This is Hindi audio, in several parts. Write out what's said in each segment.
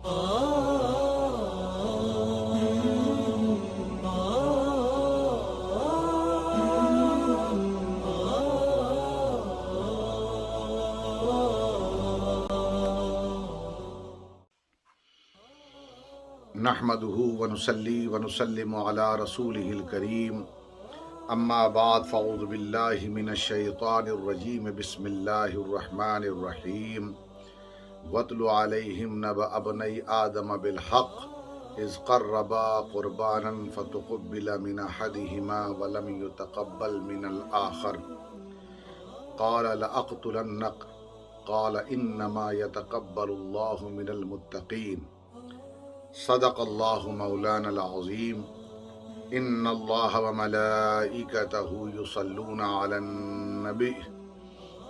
नहमदुहु व नुसल्ली व नुसल्लिमु अला रसूलिहिल करीम अम्मा बाद फ़अऊज़ु बिल्लाहि मिनश शैतानिर रजीम बिस्मिल्लाहिर रहमानिर रहीम वत्लु अलैहिम नबअ अबनई आदम बिल हक़ इज़ क़र्रबा क़ुरबानन फ़तुक़ुब्बिल मिन अहदिहिमा व लम युतक़ब्बल मिनल आख़र क़ाल लअक़्तुलन्नक क़ाल इन्नमा यतक़ब्बलुल्लाहु मिनल मुत्तक़ीन सदक़ल्लाहु मौलानल अज़ीम इन्नल्लाह व मलाइकतहु युसल्लूना अलन नबी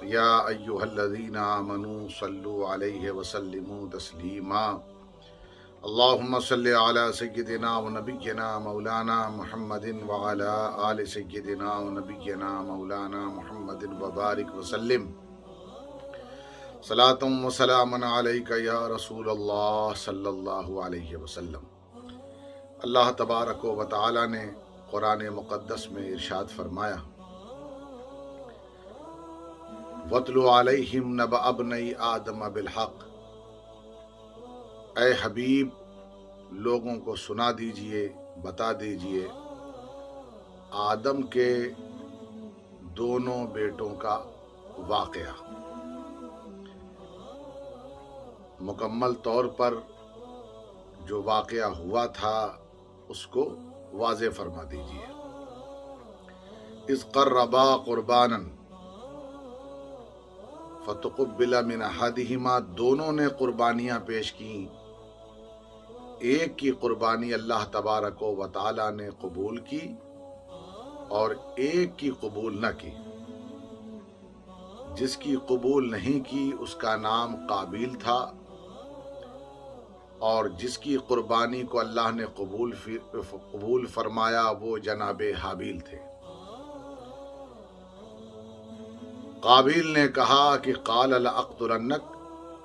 या अय्युहल्लज़ीना आमनू सल्लु अलैहि व सल्लिमू तस्लीमा अल्लाहुम्मा सल्लि अला सय्यिदिना व नबिय्यिना मौलाना मुहम्मदिन व अला आलि सय्यिदिना व नबिय्यिना मौलाना मुहम्मदिन व बारिक व सल्लिम सलातुम व सलामुन अलैका या रसूल अल्लाह सल्लल्लाहु अलैहि वसल्लम। अल्लाह तबारक व तआला ने कुरान मुक़द्दस में इरशाद फरमाया, वत्लु अलैहिम नबअ अबनई आदम बिल हक़, ऐ हबीब लोगों को सुना दीजिए, बता दीजिए आदम के दोनों बेटों का वाक़या। मुकम्मल तौर पर जो वाक़या हुआ था उसको वाज़े फरमा दीजिए। इज़ क़र्रबा क़ुरबानन फ़तुक़ुब्बिल मिन अहदिहिमा, दोनों ने कुर्बानियाँ पेश की। एक की कुर्बानी अल्लाह तबारक व तआला ने कबूल की और एक की कबूल न की। जिसकी कबूल नहीं की उसका नाम काबिल था और जिसकी कुर्बानी को अल्लाह ने कबूल फरमाया वो जनाबे हाबिल थे। काबिल ने कहा कि क़ाल लअक़्तुलन्नक,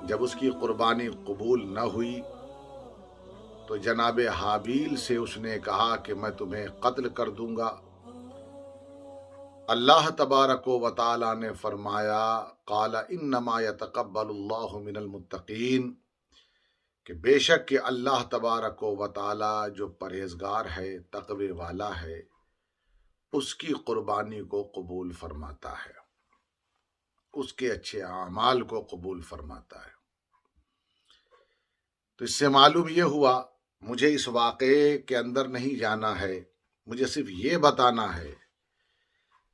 जब उसकी कुर्बानी कबूल न हुई तो जनाबे हाबिल से उसने कहा कि मैं तुम्हें कत्ल कर दूंगा। अल्लाह तबारक व तआला ने फरमाया, क़ाल इन्नमा यतक़ब्बलुल्लाहु मिनल मुत्तक़ीन, कि बेशक कि अल्लाह तबारक व तआला जो परहेजगार है, तक़वे वाला है, उसकी कुर्बानी को कबूल फरमाता है, उसके अच्छे आमाल को कबूल फरमाता है। तो इससे मालूम ये हुआ, मुझे इस वाक़े के अंदर नहीं जाना है, मुझे सिर्फ ये बताना है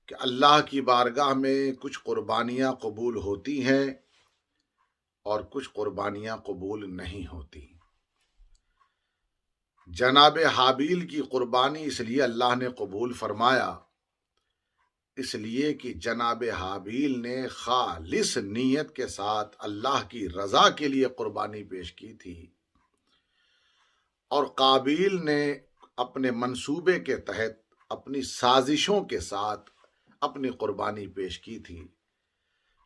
कि अल्लाह की बारगाह में कुछ कुर्बानियाँ कबूल होती हैं और कुछ कुर्बानियाँ कबूल नहीं होती। जनाब हाबिल की कुर्बानी इसलिए अल्लाह ने कबूल फरमाया, इसलिए कि जनाब हाबिल ने खालिस नीयत के साथ अल्लाह की रज़ा के लिए कुर्बानी पेश की थी और काबिल ने अपने मंसूबे के तहत अपनी साजिशों के साथ अपनी कुर्बानी पेश की थी।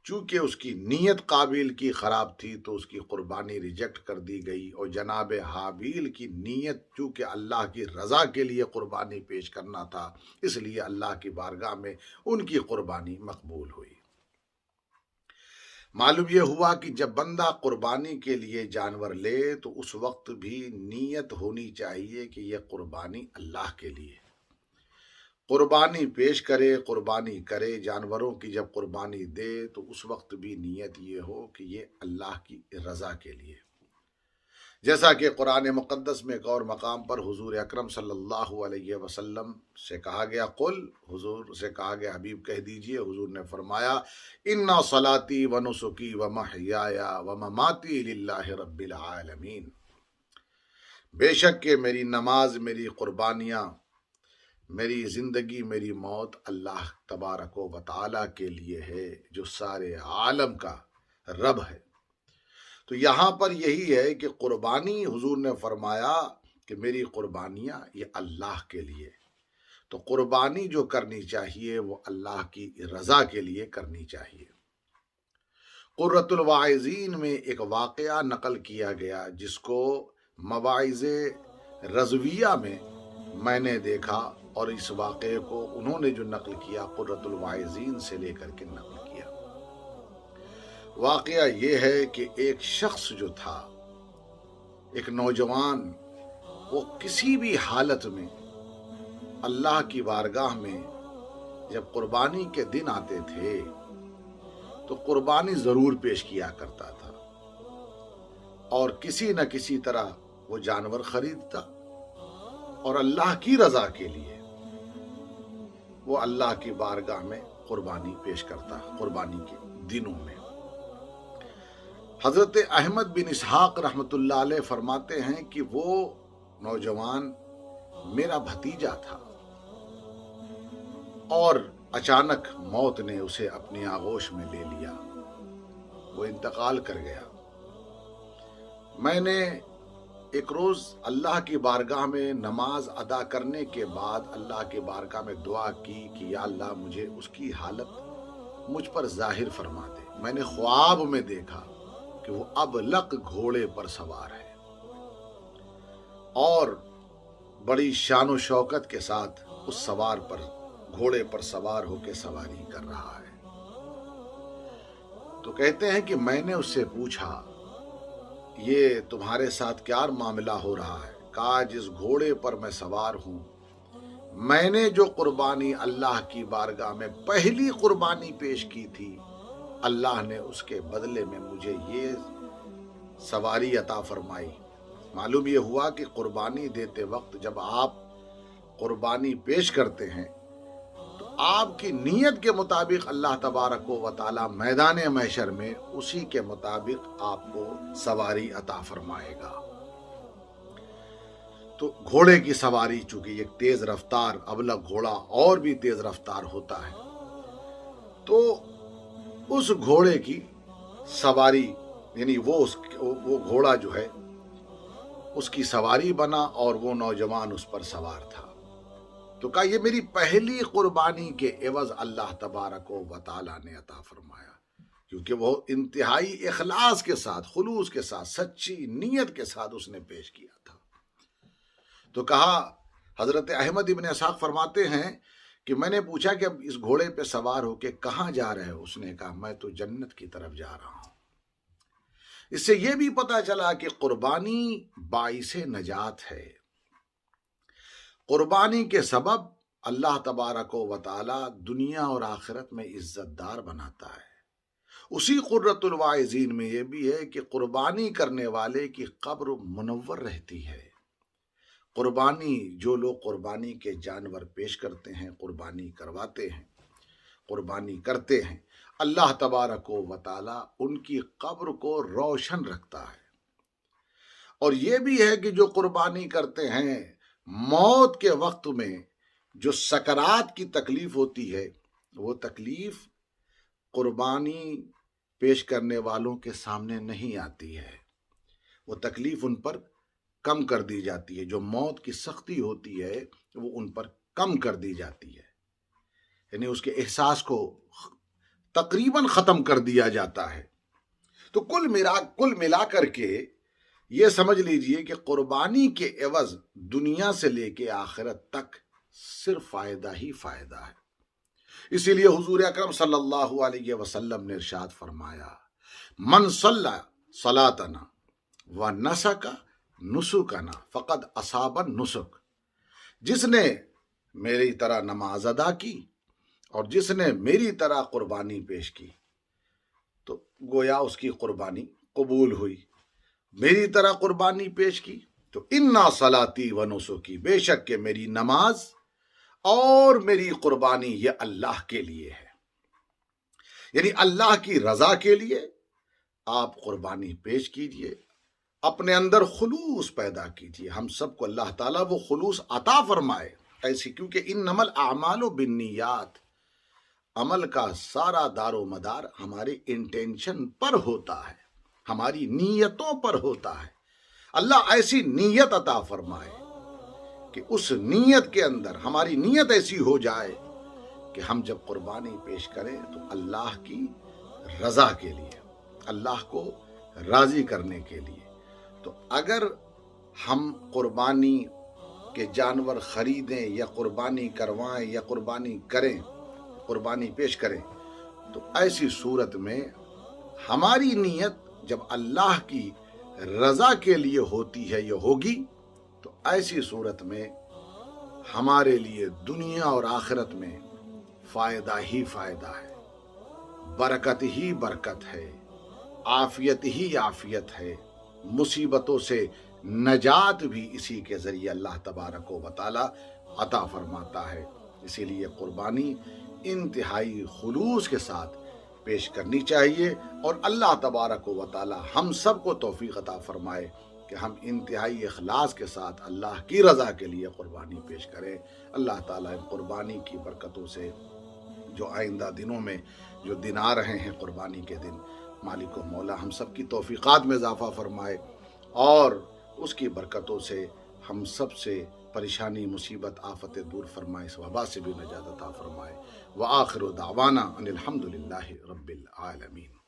चूँकि उसकी नीयत काबिल की ख़राब थी तो उसकी कुर्बानी रिजेक्ट कर दी गई और जनाब हाबिल की नीयत चूँकि अल्लाह की रज़ा के लिए कुर्बानी पेश करना था, इसलिए अल्लाह की बारगाह में उनकी कुर्बानी मकबूल हुई। मालूम यह हुआ कि जब बंदा कुर्बानी के लिए जानवर ले तो उस वक्त भी नीयत होनी चाहिए कि यह कुर्बानी अल्लाह के लिए, कुर्बानी पेश करे, कुर्बानी करे, जानवरों की जब कुर्बानी दे तो उस वक्त भी नीयत ये हो कि ये अल्लाह की रज़ा के लिए। जैसा कि कुरान मुक़द्दस में एक और मकाम पर हुजूर अकरम सल्लल्लाहु अलैहि वसल्लम से कहा गया, कुल, हुजूर से कहा गया हबीब कह दीजिए, हुजूर ने फरमाया, इन्ना सलाती व नुसुकी व महयाया व ममाती लिल्लाहि रब्बिल आलमीन, बेशक के मेरी नमाज, मेरी कुर्बानियाँ, मेरी ज़िंदगी, मेरी मौत अल्लाह तबारक व तआला के लिए है जो सारे आलम का रब है। तो यहाँ पर यही है कि कुर्बानी, हुजूर ने फरमाया कि मेरी कुर्बानियाँ ये अल्लाह के लिए, तो कुर्बानी जो करनी चाहिए वो अल्लाह की रज़ा के लिए करनी चाहिए। कुर्रतुल वाइज़ीन में एक वाक़या नकल किया गया जिसको मवाइज़े रज़विया में मैंने देखा, और इस वाक़े को उन्होंने जो नकल किया कुर्रतुल वाइज़ीन से लेकर के नकल किया। वाक़या ये है कि एक शख्स जो था, एक नौजवान, वो किसी भी हालत में अल्लाह की बारगाह में जब कुर्बानी के दिन आते थे तो कुर्बानी ज़रूर पेश किया करता था, और किसी न किसी तरह वो जानवर खरीदता और अल्लाह की रज़ा के लिए वो अल्लाह की बारगाह में कुर्बानी पेश करता कुर्बानी के दिनों में। हज़रत अहमद बिन इसहाक रहमतुल्लाह अलैह फरमाते हैं कि वो नौजवान मेरा भतीजा था और अचानक मौत ने उसे अपनी आगोश में ले लिया, वो इंतकाल कर गया। मैंने एक रोज़ अल्लाह की बारगाह में नमाज अदा करने के बाद अल्लाह की बारगाह में दुआ की कि या अल्लाह मुझे उसकी हालत मुझ पर जाहिर फरमा दे। मैंने ख्वाब में देखा कि वो अबलक घोड़े पर सवार है और बड़ी शान व शौकत के साथ उस सवार पर, घोड़े पर सवार होकर सवारी कर रहा है। तो कहते हैं कि मैंने उससे पूछा, ये तुम्हारे साथ क्या मामला हो रहा है? कहा, जिस घोड़े पर मैं सवार हूं, मैंने जो कुर्बानी अल्लाह की बारगाह में पहली कुर्बानी पेश की थी, अल्लाह ने उसके बदले में मुझे ये सवारी अता फरमाई। मालूम ये हुआ कि कुर्बानी देते वक्त जब आप कुर्बानी पेश करते हैं तो आपकी नीयत के मुताबिक अल्लाह तबारक व तआला मैदान महशर में उसी के मुताबिक आपको सवारी अता फरमाएगा। तो घोड़े की सवारी, चूंकि एक तेज रफ्तार अबलग घोड़ा और भी तेज रफ्तार होता है, तो उस घोड़े की सवारी यानी वो घोड़ा जो है उसकी सवारी बना और वो नौजवान उस पर सवार था। तो कहा, ये मेरी पहली कुर्बानी के एवज अल्लाह तबारक व तआला ने अता फरमाया, क्योंकि वो इंतहाई इखलास के साथ, खुलूस के साथ, सच्ची नीयत के साथ उसने पेश किया था। तो कहा, हजरत अहमद इब्न इसहाक फरमाते हैं कि मैंने पूछा कि अब इस घोड़े पे सवार होके कहाँ जा रहे हो? उसने कहा, मैं तो जन्नत की तरफ जा रहा हूं। इससे यह भी पता चला कि कुर्बानी बाइसे नजात है। कुर्बानी के सबब अल्लाह तबारक व तआला दुनिया और आखिरत में इज्जतदार बनाता है। उसी कुर्रतुल वाइज़ीन में यह भी है कि कुर्बानी करने वाले की कब्र मुनव्वर रहती है। कुर्बानी, जो लोग कुर्बानी के जानवर पेश करते हैं, कुर्बानी करवाते हैं, कुर्बानी करते हैं, अल्लाह तबारक व तआला उनकी कब्र को रोशन रखता है। और यह भी है कि जो कुर्बानी करते हैं, मौत के वक्त में जो सकरात की तकलीफ होती है, वो तकलीफ कुर्बानी पेश करने वालों के सामने नहीं आती है। वो तकलीफ उन पर कम कर दी जाती है। जो मौत की सख्ती होती है वो उन पर कम कर दी जाती है, यानी उसके एहसास को तकरीबन ख़त्म कर दिया जाता है। तो कुल मिला करके ये समझ लीजिए कि कुर्बानी के एवज दुनिया से लेके आखिरत तक सिर्फ फ़ायदा ही फ़ायदा है। इसीलिए हुजूर अकरम सल्लल्लाहु अलैहि वसल्लम ने इरशाद फरमाया, मन सल्ला सलातना व नसका नुसुकना फ़क़द असाबन नुसुक। जिसने मेरी तरह नमाज अदा की और जिसने मेरी तरह कुर्बानी पेश की, तो गोया उसकी कुर्बानी कबूल हुई। मेरी तरह कुर्बानी पेश की तो इन्ना सलाती व नुसुकी, बेशक के मेरी नमाज और मेरी कुर्बानी ये अल्लाह के लिए है, यानी अल्लाह की रजा के लिए आप कुर्बानी पेश कीजिए, अपने अंदर खुलूस पैदा कीजिए। हम सबको अल्लाह ताला वो खुलूस अता फरमाए ऐसी, क्योंकि इन्नमल आमालु बिन्नियात, अमल का सारा दारो मदार हमारे इंटेंशन पर होता है, हमारी नीयतों पर होता है। अल्लाह ऐसी नीयत अता फरमाए कि उस नीयत के अंदर हमारी नीयत ऐसी हो जाए कि हम जब कुर्बानी पेश करें तो अल्लाह की रजा के लिए, अल्लाह को राज़ी करने के लिए। तो अगर हम कुर्बानी के जानवर ख़रीदें या कुर्बानी करवाएं या कुर्बानी करें, कुर्बानी पेश करें, तो ऐसी सूरत में हमारी नीयत जब अल्लाह की रज़ा के लिए होती है या होगी, तो ऐसी सूरत में हमारे लिए दुनिया और आखिरत में फ़ायदा ही फ़ायदा है, बरकत ही बरकत है, आफ़ियत ही आफ़ियत है, मुसीबतों से नजात भी इसी के ज़रिए अल्लाह तबारक व तआला अता फरमाता है। इसीलिए कुर्बानी इंतहाई खुलूस के साथ पेश करनी चाहिए और अल्लाह तबारक व तआला हम सब को तौफीक अता फरमाए कि हम इंतहाई इखलास के साथ अल्लाह की रज़ा के लिए कुर्बानी पेश करें। अल्लाह ताला इन कुर्बानी की बरकतों से जो आइंदा दिनों में जो दिन आ रहे हैं कुर्बानी के दिन, मालिक व मौला हम सब की तौफीक़ात में इजाफ़ा फरमाए और उसकी बरकतों से हम सब से परेशानी मुसीबत आफ़त दूर फरमाए, इस वबा से भी नजात अता फरमाए। व आखिर दावाना अनिल हम्दुलिल्लाहि रब्बिल आलमीन।